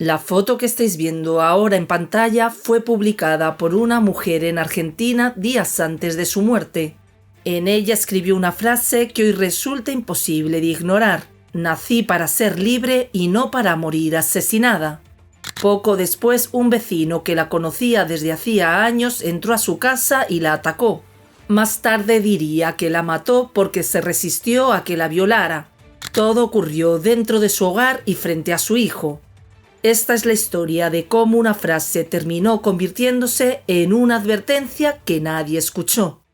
La foto que estáis viendo ahora en pantalla fue publicada por una mujer en Argentina días antes de su muerte. En ella escribió una frase que hoy resulta imposible de ignorar: nací para ser libre y no para morir asesinada. Poco después, un vecino que la conocía desde hacía años entró a su casa y la atacó. Más tarde diría que la mató porque se resistió a que la violara. Todo ocurrió dentro de su hogar y frente a su hijo. Esta es la historia de cómo una frase terminó convirtiéndose en una advertencia que nadie escuchó.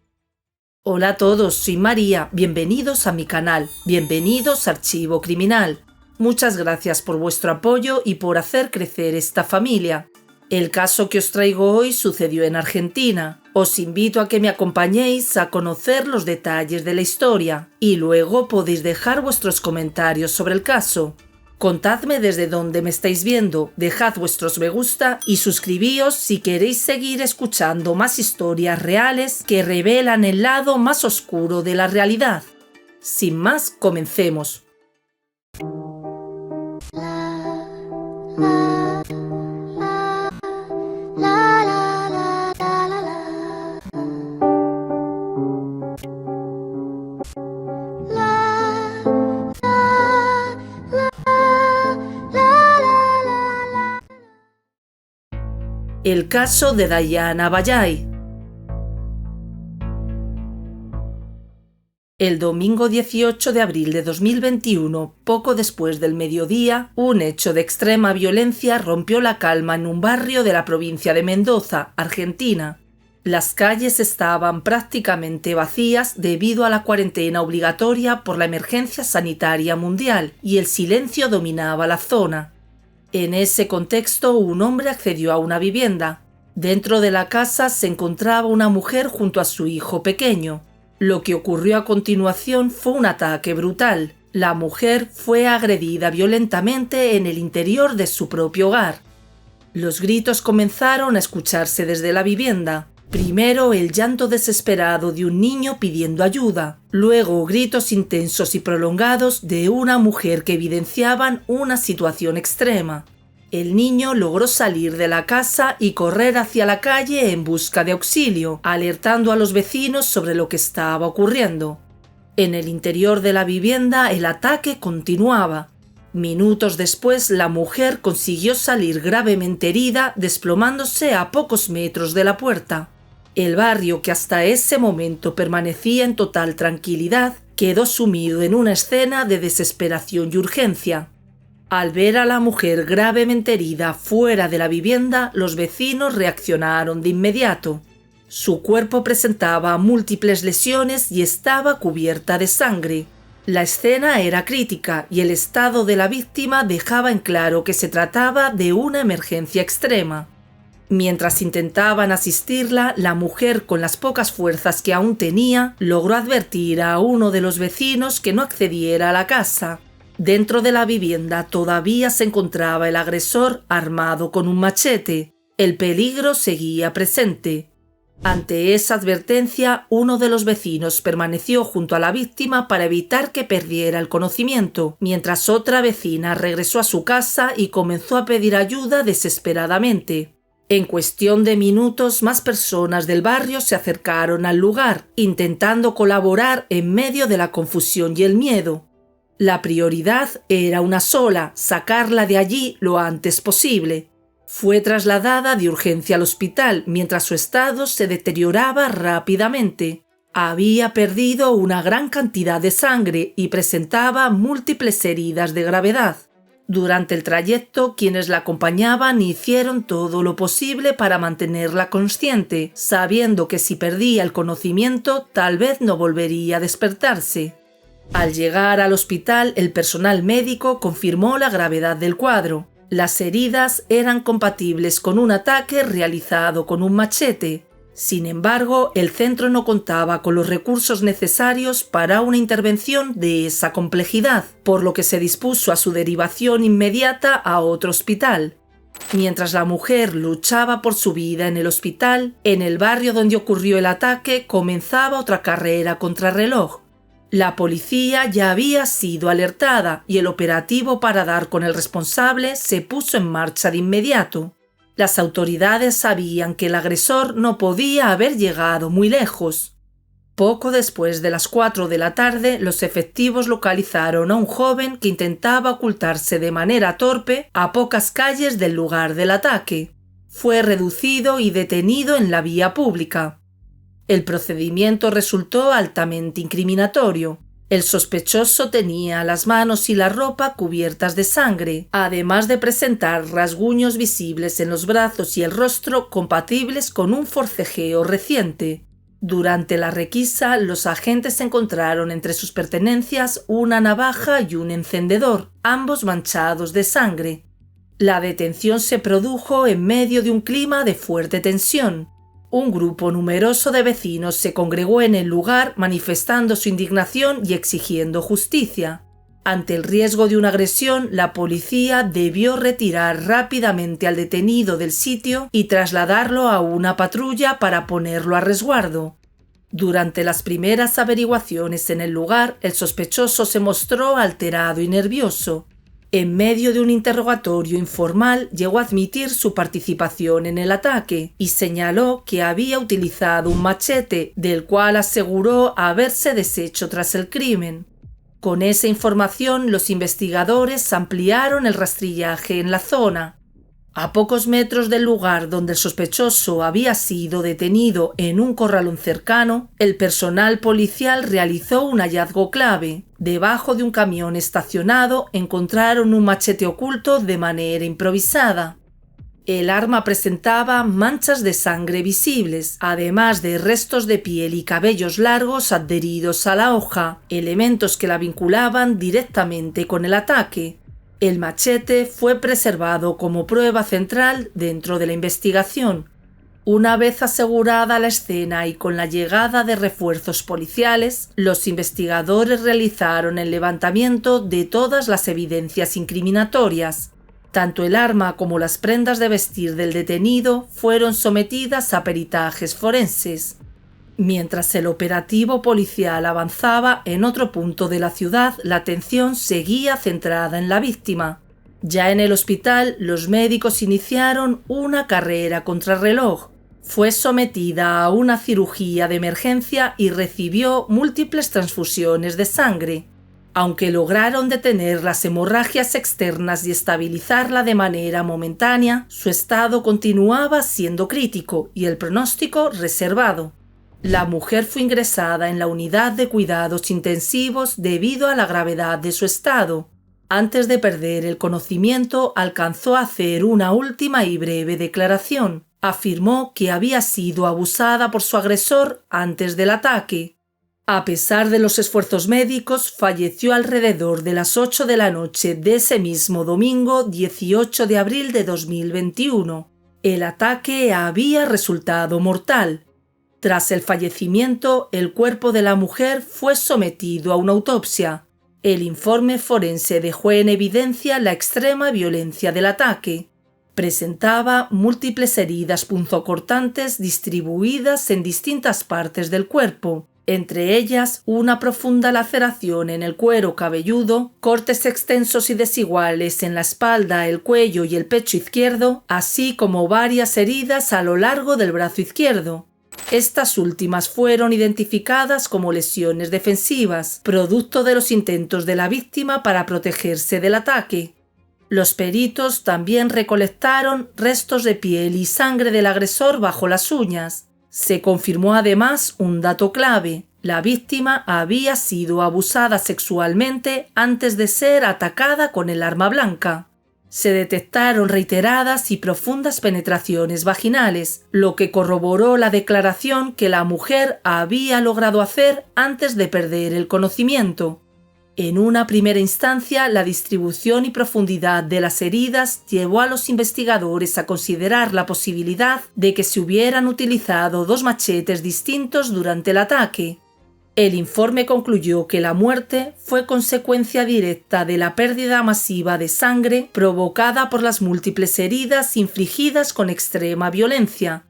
Hola a todos, soy María, bienvenidos a mi canal, bienvenidos a Archivo Criminal. Muchas gracias por vuestro apoyo y por hacer crecer esta familia. El caso que os traigo hoy sucedió en Argentina. Os invito a que me acompañéis a conocer los detalles de la historia y luego podéis dejar vuestros comentarios sobre el caso. Contadme desde dónde me estáis viendo, dejad vuestros me gusta y suscribíos si queréis seguir escuchando más historias reales que revelan el lado más oscuro de la realidad. Sin más, comencemos. El caso de Dayana Bayay. El domingo 18 de abril de 2021, poco después del mediodía, un hecho de extrema violencia rompió la calma en un barrio de la provincia de Mendoza, Argentina. Las calles estaban prácticamente vacías debido a la cuarentena obligatoria por la emergencia sanitaria mundial y el silencio dominaba la zona. En ese contexto, un hombre accedió a una vivienda. Dentro de la casa se encontraba una mujer junto a su hijo pequeño. Lo que ocurrió a continuación fue un ataque brutal. La mujer fue agredida violentamente en el interior de su propio hogar. Los gritos comenzaron a escucharse desde la vivienda. Primero el llanto desesperado de un niño pidiendo ayuda, luego gritos intensos y prolongados de una mujer que evidenciaban una situación extrema. El niño logró salir de la casa y correr hacia la calle en busca de auxilio, alertando a los vecinos sobre lo que estaba ocurriendo. En el interior de la vivienda el ataque continuaba. Minutos después la mujer consiguió salir gravemente herida, desplomándose a pocos metros de la puerta. El barrio, que hasta ese momento permanecía en total tranquilidad, quedó sumido en una escena de desesperación y urgencia. Al ver a la mujer gravemente herida fuera de la vivienda, los vecinos reaccionaron de inmediato. Su cuerpo presentaba múltiples lesiones y estaba cubierta de sangre. La escena era crítica y el estado de la víctima dejaba en claro que se trataba de una emergencia extrema. Mientras intentaban asistirla, la mujer, con las pocas fuerzas que aún tenía, logró advertir a uno de los vecinos que no accediera a la casa. Dentro de la vivienda todavía se encontraba el agresor armado con un machete. El peligro seguía presente. Ante esa advertencia, uno de los vecinos permaneció junto a la víctima para evitar que perdiera el conocimiento, mientras otra vecina regresó a su casa y comenzó a pedir ayuda desesperadamente. En cuestión de minutos, más personas del barrio se acercaron al lugar, intentando colaborar en medio de la confusión y el miedo. La prioridad era una sola: sacarla de allí lo antes posible. Fue trasladada de urgencia al hospital mientras su estado se deterioraba rápidamente. Había perdido una gran cantidad de sangre y presentaba múltiples heridas de gravedad. Durante el trayecto, quienes la acompañaban hicieron todo lo posible para mantenerla consciente, sabiendo que si perdía el conocimiento, tal vez no volvería a despertarse. Al llegar al hospital, el personal médico confirmó la gravedad del cuadro. Las heridas eran compatibles con un ataque realizado con un machete. Sin embargo, el centro no contaba con los recursos necesarios para una intervención de esa complejidad, por lo que se dispuso a su derivación inmediata a otro hospital. Mientras la mujer luchaba por su vida en el hospital, en el barrio donde ocurrió el ataque comenzaba otra carrera contrarreloj. La policía ya había sido alertada y el operativo para dar con el responsable se puso en marcha de inmediato. Las autoridades sabían que el agresor no podía haber llegado muy lejos. Poco después de las 4 de la tarde, los efectivos localizaron a un joven que intentaba ocultarse de manera torpe a pocas calles del lugar del ataque. Fue reducido y detenido en la vía pública. El procedimiento resultó altamente incriminatorio. El sospechoso tenía las manos y la ropa cubiertas de sangre, además de presentar rasguños visibles en los brazos y el rostro compatibles con un forcejeo reciente. Durante la requisa, los agentes encontraron entre sus pertenencias una navaja y un encendedor, ambos manchados de sangre. La detención se produjo en medio de un clima de fuerte tensión. Un grupo numeroso de vecinos se congregó en el lugar manifestando su indignación y exigiendo justicia. Ante el riesgo de una agresión, la policía debió retirar rápidamente al detenido del sitio y trasladarlo a una patrulla para ponerlo a resguardo. Durante las primeras averiguaciones en el lugar, el sospechoso se mostró alterado y nervioso. En medio de un interrogatorio informal, llegó a admitir su participación en el ataque y señaló que había utilizado un machete, del cual aseguró haberse deshecho tras el crimen. Con esa información, los investigadores ampliaron el rastrillaje en la zona. A pocos metros del lugar donde el sospechoso había sido detenido en un corralón cercano, el personal policial realizó un hallazgo clave. Debajo de un camión estacionado encontraron un machete oculto de manera improvisada. El arma presentaba manchas de sangre visibles, además de restos de piel y cabellos largos adheridos a la hoja, elementos que la vinculaban directamente con el ataque. El machete fue preservado como prueba central dentro de la investigación. Una vez asegurada la escena y con la llegada de refuerzos policiales, los investigadores realizaron el levantamiento de todas las evidencias incriminatorias. Tanto el arma como las prendas de vestir del detenido fueron sometidas a peritajes forenses. Mientras el operativo policial avanzaba en otro punto de la ciudad, la atención seguía centrada en la víctima. Ya en el hospital, los médicos iniciaron una carrera contrarreloj. Fue sometida a una cirugía de emergencia y recibió múltiples transfusiones de sangre. Aunque lograron detener las hemorragias externas y estabilizarla de manera momentánea, su estado continuaba siendo crítico y el pronóstico reservado. La mujer fue ingresada en la unidad de cuidados intensivos debido a la gravedad de su estado. Antes de perder el conocimiento, alcanzó a hacer una última y breve declaración. Afirmó que había sido abusada por su agresor antes del ataque. A pesar de los esfuerzos médicos, falleció alrededor de las 8 de la noche de ese mismo domingo 18 de abril de 2021. El ataque había resultado mortal. Tras el fallecimiento, el cuerpo de la mujer fue sometido a una autopsia. El informe forense dejó en evidencia la extrema violencia del ataque. Presentaba múltiples heridas punzocortantes distribuidas en distintas partes del cuerpo, entre ellas una profunda laceración en el cuero cabelludo, cortes extensos y desiguales en la espalda, el cuello y el pecho izquierdo, así como varias heridas a lo largo del brazo izquierdo. Estas últimas fueron identificadas como lesiones defensivas, producto de los intentos de la víctima para protegerse del ataque. Los peritos también recolectaron restos de piel y sangre del agresor bajo las uñas. Se confirmó además un dato clave: la víctima había sido abusada sexualmente antes de ser atacada con el arma blanca. Se detectaron reiteradas y profundas penetraciones vaginales, lo que corroboró la declaración que la mujer había logrado hacer antes de perder el conocimiento. En una primera instancia, la distribución y profundidad de las heridas llevó a los investigadores a considerar la posibilidad de que se hubieran utilizado dos machetes distintos durante el ataque. El informe concluyó que la muerte fue consecuencia directa de la pérdida masiva de sangre provocada por las múltiples heridas infligidas con extrema violencia.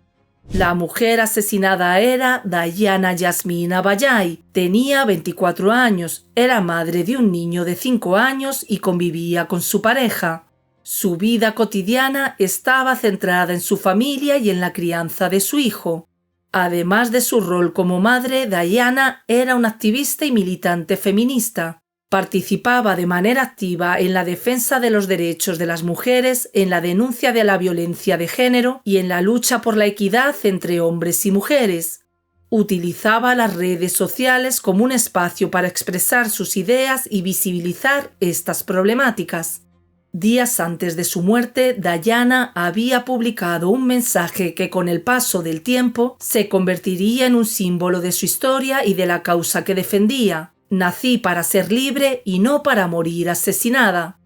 La mujer asesinada era Dayana Yasmina Bayay. Tenía 24 años, era madre de un niño de 5 años y convivía con su pareja. Su vida cotidiana estaba centrada en su familia y en la crianza de su hijo. Además de su rol como madre, Dayana era una activista y militante feminista. Participaba de manera activa en la defensa de los derechos de las mujeres, en la denuncia de la violencia de género y en la lucha por la equidad entre hombres y mujeres. Utilizaba las redes sociales como un espacio para expresar sus ideas y visibilizar estas problemáticas. Días antes de su muerte, Dayana había publicado un mensaje que con el paso del tiempo se convertiría en un símbolo de su historia y de la causa que defendía. Nací para ser libre y no para morir asesinada.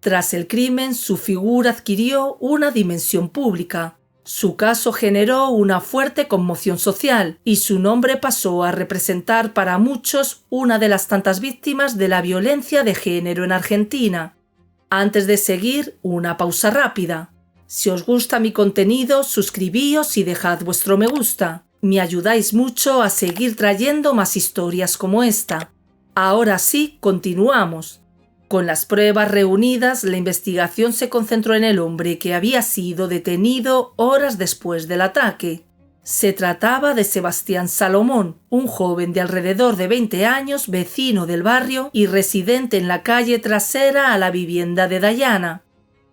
Tras el crimen, su figura adquirió una dimensión pública. Su caso generó una fuerte conmoción social y su nombre pasó a representar para muchos una de las tantas víctimas de la violencia de género en Argentina. Antes de seguir, una pausa rápida. Si os gusta mi contenido, suscribíos y dejad vuestro me gusta. Me ayudáis mucho a seguir trayendo más historias como esta. Ahora sí, continuamos. Con las pruebas reunidas, la investigación se concentró en el hombre que había sido detenido horas después del ataque. Se trataba de Sebastián Salomón, un joven de alrededor de 20 años, vecino del barrio y residente en la calle trasera a la vivienda de Dayana.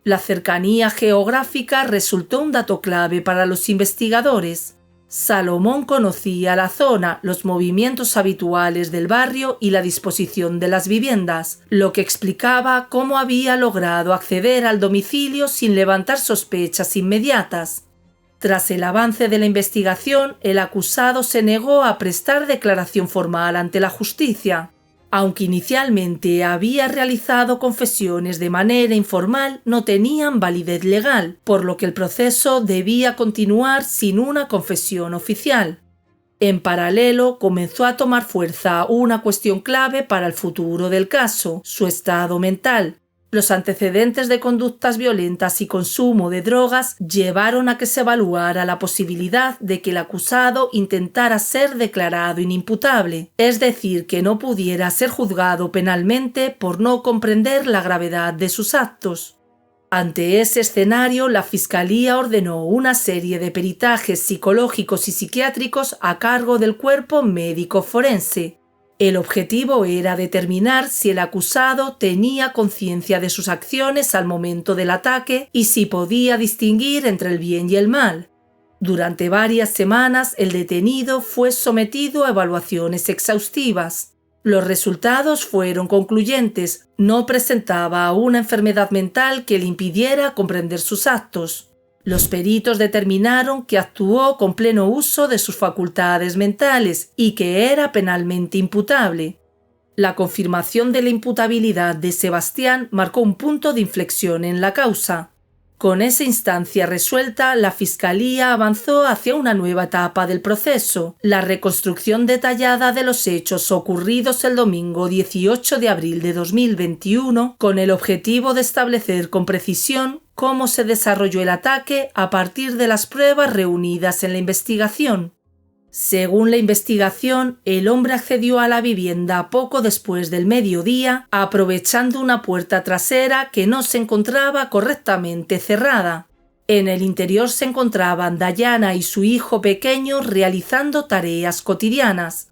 La cercanía geográfica resultó un dato clave para los investigadores. Salomón conocía la zona, los movimientos habituales del barrio y la disposición de las viviendas, lo que explicaba cómo había logrado acceder al domicilio sin levantar sospechas inmediatas. Tras el avance de la investigación, el acusado se negó a prestar declaración formal ante la justicia. Aunque inicialmente había realizado confesiones de manera informal, no tenían validez legal, por lo que el proceso debía continuar sin una confesión oficial. En paralelo, comenzó a tomar fuerza una cuestión clave para el futuro del caso: su estado mental. Los antecedentes de conductas violentas y consumo de drogas llevaron a que se evaluara la posibilidad de que el acusado intentara ser declarado inimputable, es decir, que no pudiera ser juzgado penalmente por no comprender la gravedad de sus actos. Ante ese escenario, la Fiscalía ordenó una serie de peritajes psicológicos y psiquiátricos a cargo del cuerpo médico forense. El objetivo era determinar si el acusado tenía conciencia de sus acciones al momento del ataque y si podía distinguir entre el bien y el mal. Durante varias semanas, el detenido fue sometido a evaluaciones exhaustivas. Los resultados fueron concluyentes: no presentaba una enfermedad mental que le impidiera comprender sus actos. Los peritos determinaron que actuó con pleno uso de sus facultades mentales y que era penalmente imputable. La confirmación de la imputabilidad de Sebastián marcó un punto de inflexión en la causa. Con esa instancia resuelta, la Fiscalía avanzó hacia una nueva etapa del proceso: la reconstrucción detallada de los hechos ocurridos el domingo 18 de abril de 2021, con el objetivo de establecer con precisión cómo se desarrolló el ataque a partir de las pruebas reunidas en la investigación. Según la investigación, el hombre accedió a la vivienda poco después del mediodía, aprovechando una puerta trasera que no se encontraba correctamente cerrada. En el interior se encontraban Dayana y su hijo pequeño realizando tareas cotidianas.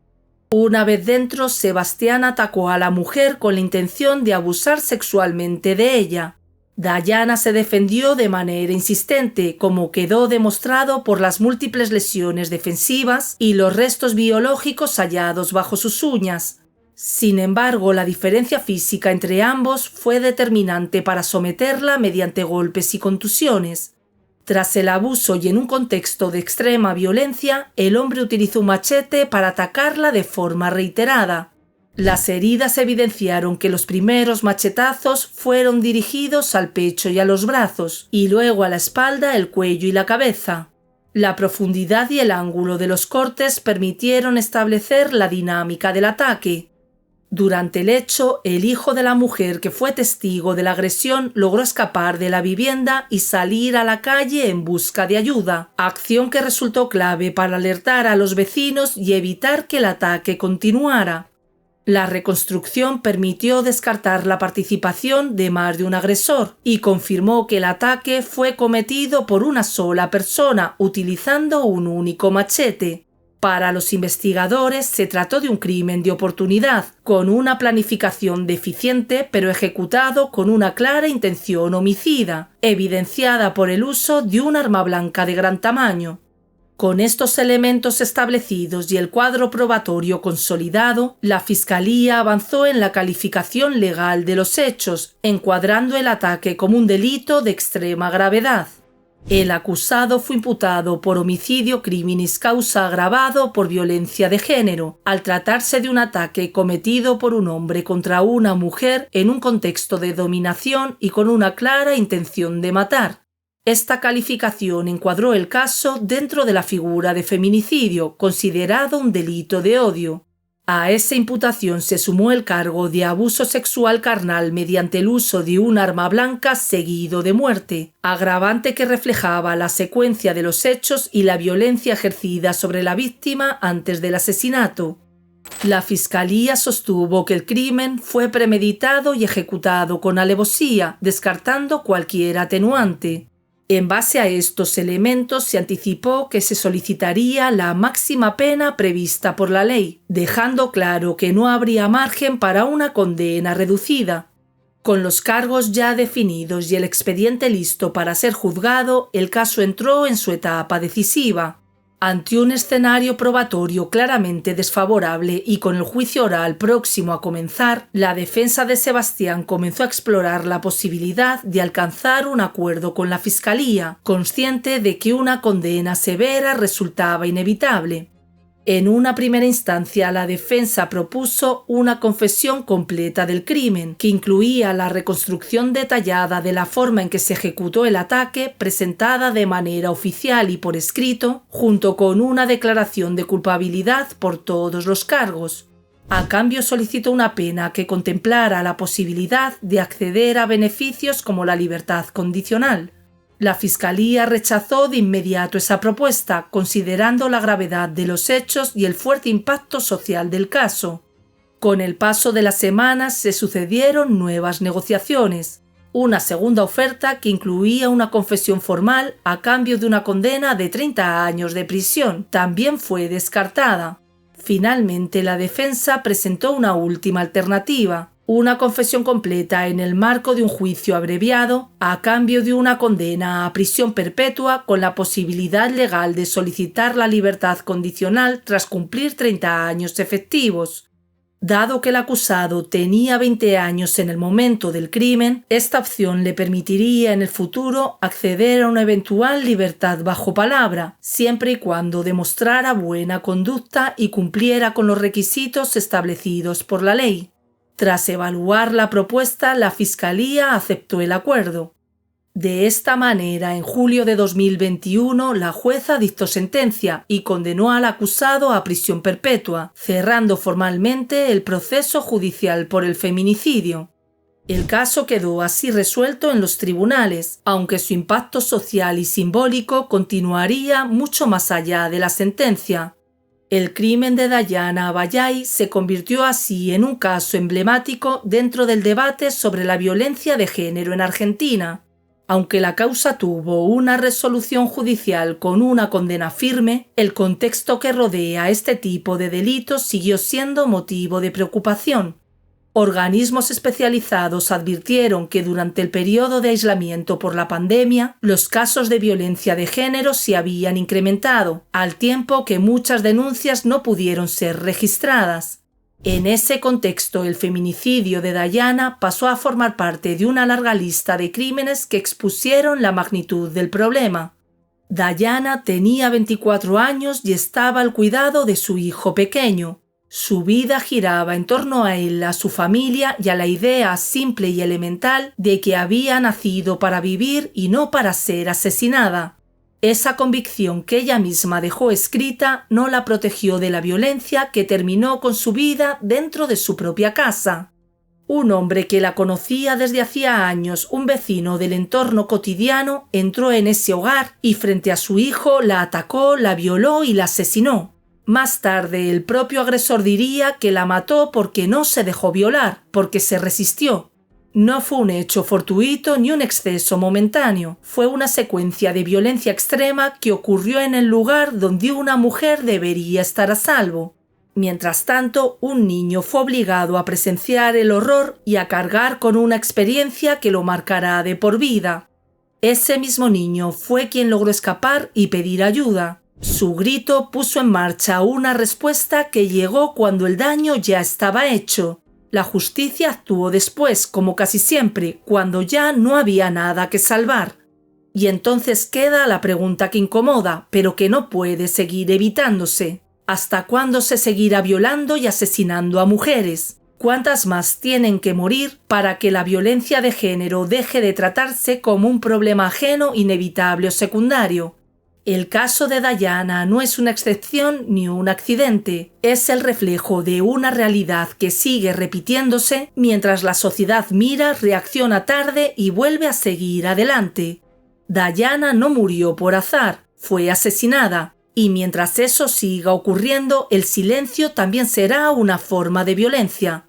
Una vez dentro, Sebastián atacó a la mujer con la intención de abusar sexualmente de ella. Dayana se defendió de manera insistente, como quedó demostrado por las múltiples lesiones defensivas y los restos biológicos hallados bajo sus uñas. Sin embargo, la diferencia física entre ambos fue determinante para someterla mediante golpes y contusiones. Tras el abuso y en un contexto de extrema violencia, el hombre utilizó un machete para atacarla de forma reiterada. Las heridas evidenciaron que los primeros machetazos fueron dirigidos al pecho y a los brazos, y luego a la espalda, el cuello y la cabeza. La profundidad y el ángulo de los cortes permitieron establecer la dinámica del ataque. Durante el hecho, el hijo de la mujer que fue testigo de la agresión logró escapar de la vivienda y salir a la calle en busca de ayuda, acción que resultó clave para alertar a los vecinos y evitar que el ataque continuara. La reconstrucción permitió descartar la participación de más de un agresor y confirmó que el ataque fue cometido por una sola persona utilizando un único machete. Para los investigadores se trató de un crimen de oportunidad, con una planificación deficiente pero ejecutado con una clara intención homicida, evidenciada por el uso de un arma blanca de gran tamaño. Con estos elementos establecidos y el cuadro probatorio consolidado, la Fiscalía avanzó en la calificación legal de los hechos, encuadrando el ataque como un delito de extrema gravedad. El acusado fue imputado por homicidio criminis causa agravado por violencia de género, al tratarse de un ataque cometido por un hombre contra una mujer en un contexto de dominación y con una clara intención de matar. Esta calificación encuadró el caso dentro de la figura de feminicidio, considerado un delito de odio. A esa imputación se sumó el cargo de abuso sexual carnal mediante el uso de un arma blanca seguido de muerte, agravante que reflejaba la secuencia de los hechos y la violencia ejercida sobre la víctima antes del asesinato. La Fiscalía sostuvo que el crimen fue premeditado y ejecutado con alevosía, descartando cualquier atenuante. En base a estos elementos se anticipó que se solicitaría la máxima pena prevista por la ley, dejando claro que no habría margen para una condena reducida. Con los cargos ya definidos y el expediente listo para ser juzgado, el caso entró en su etapa decisiva. Ante un escenario probatorio claramente desfavorable y con el juicio oral próximo a comenzar, la defensa de Sebastián comenzó a explorar la posibilidad de alcanzar un acuerdo con la Fiscalía, consciente de que una condena severa resultaba inevitable. En una primera instancia, la defensa propuso una confesión completa del crimen, que incluía la reconstrucción detallada de la forma en que se ejecutó el ataque, presentada de manera oficial y por escrito, junto con una declaración de culpabilidad por todos los cargos. A cambio solicitó una pena que contemplara la posibilidad de acceder a beneficios como la libertad condicional. La Fiscalía rechazó de inmediato esa propuesta, considerando la gravedad de los hechos y el fuerte impacto social del caso. Con el paso de las semanas se sucedieron nuevas negociaciones. Una segunda oferta que incluía una confesión formal a cambio de una condena de 30 años de prisión también fue descartada. Finalmente, la defensa presentó una última alternativa. Una confesión completa en el marco de un juicio abreviado a cambio de una condena a prisión perpetua con la posibilidad legal de solicitar la libertad condicional tras cumplir 30 años efectivos. Dado que el acusado tenía 20 años en el momento del crimen, esta opción le permitiría en el futuro acceder a una eventual libertad bajo palabra, siempre y cuando demostrara buena conducta y cumpliera con los requisitos establecidos por la ley. Tras evaluar la propuesta, la Fiscalía aceptó el acuerdo. De esta manera, en julio de 2021, la jueza dictó sentencia y condenó al acusado a prisión perpetua, cerrando formalmente el proceso judicial por el feminicidio. El caso quedó así resuelto en los tribunales, aunque su impacto social y simbólico continuaría mucho más allá de la sentencia. El crimen de Dayana Abayay se convirtió así en un caso emblemático dentro del debate sobre la violencia de género en Argentina. Aunque la causa tuvo una resolución judicial con una condena firme, el contexto que rodea este tipo de delitos siguió siendo motivo de preocupación. Organismos especializados advirtieron que durante el periodo de aislamiento por la pandemia, los casos de violencia de género se habían incrementado, al tiempo que muchas denuncias no pudieron ser registradas. En ese contexto, el feminicidio de Dayana pasó a formar parte de una larga lista de crímenes que expusieron la magnitud del problema. Dayana tenía 24 años y estaba al cuidado de su hijo pequeño. Su vida giraba en torno a él, a su familia y a la idea simple y elemental de que había nacido para vivir y no para ser asesinada. Esa convicción que ella misma dejó escrita no la protegió de la violencia que terminó con su vida dentro de su propia casa. Un hombre que la conocía desde hacía años, un vecino del entorno cotidiano, entró en ese hogar y frente a su hijo la atacó, la violó y la asesinó. Más tarde el propio agresor diría que la mató porque no se dejó violar, porque se resistió. No fue un hecho fortuito ni un exceso momentáneo, fue una secuencia de violencia extrema que ocurrió en el lugar donde una mujer debería estar a salvo. Mientras tanto, un niño fue obligado a presenciar el horror y a cargar con una experiencia que lo marcará de por vida. Ese mismo niño fue quien logró escapar y pedir ayuda. Su grito puso en marcha una respuesta que llegó cuando el daño ya estaba hecho. La justicia actuó después, como casi siempre, cuando ya no había nada que salvar. Y entonces queda la pregunta que incomoda, pero que no puede seguir evitándose. ¿Hasta cuándo se seguirá violando y asesinando a mujeres? ¿Cuántas más tienen que morir para que la violencia de género deje de tratarse como un problema ajeno, inevitable o secundario? El caso de Diana no es una excepción ni un accidente, es el reflejo de una realidad que sigue repitiéndose mientras la sociedad mira, reacciona tarde y vuelve a seguir adelante. Diana no murió por azar, fue asesinada, y mientras eso siga ocurriendo, el silencio también será una forma de violencia.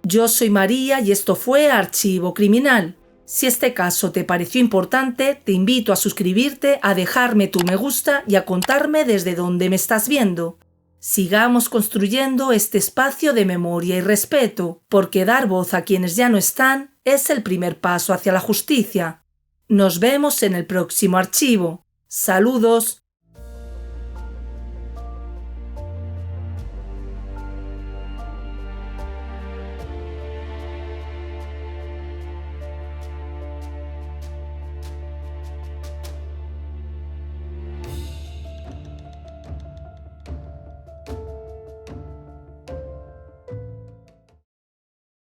Yo soy María y esto fue Archivo Criminal. Si este caso te pareció importante, te invito a suscribirte, a dejarme tu me gusta y a contarme desde dónde me estás viendo. Sigamos construyendo este espacio de memoria y respeto, porque dar voz a quienes ya no están es el primer paso hacia la justicia. Nos vemos en el próximo archivo. Saludos.